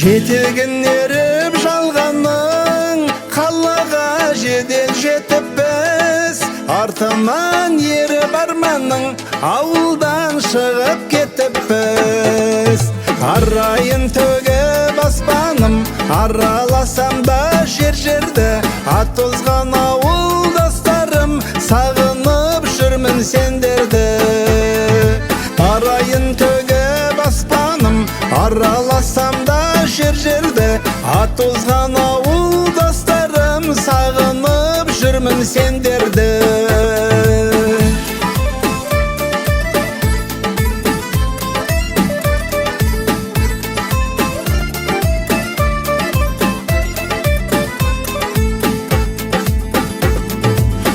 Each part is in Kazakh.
Жетегін еріп жалғанның, қалаға жедел жетіп біз, артынан еріп арманның, ауылдан шығып кетіп біз. Арайын төгіп аспаным, араласам да жер-жерді, ат озған ауылдастарым, сағынып жүрмін сендерді. Арайын төгіп аспаным, араласам да жер-жерді, ат озған ауылдастарым, сағынып жүрмін сендерді.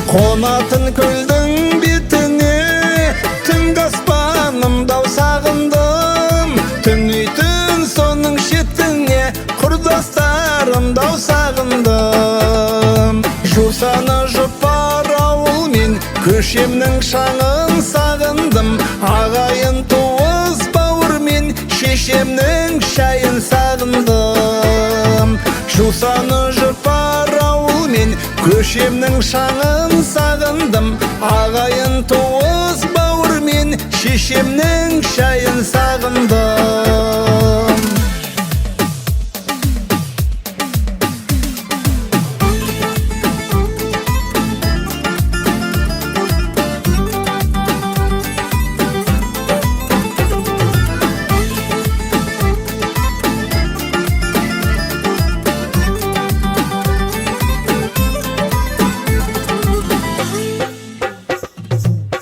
Қонатын көлдің бетіне, түнгі аспанымда сағындым, түнейтін соның шетіне, құрдастарымда сағындым. Жусаны жұпар ауыл мен көшемнің шаңын сағындым, ағайын туыс бауыр мен шешемнің шайын сағындым. Жусаны жұпар ауыл мен көшемнің шаңын сағындым, ағайын туыс бауыр мен шешемнің шайын сағындым.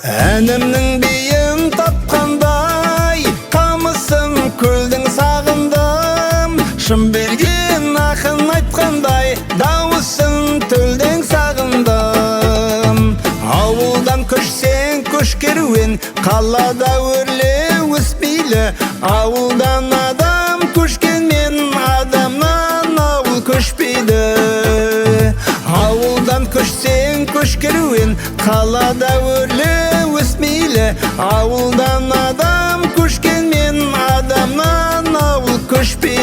Әнімнің биін тапқандай, қамысын көлдің сағындым. Шын берген ақын айтқандай, дауысын төлдің сағындым. Ауылдан көшсең көш керуен, қалада өрле өспейлі. Ауылдан адам көшкенмен, адамнан ауыл көшпейді. Ауылдан көшсең көш керуен, қалада өрле өсмейлі. Ауылдан адам көшкенмен, адамнан ауыл көшпейді.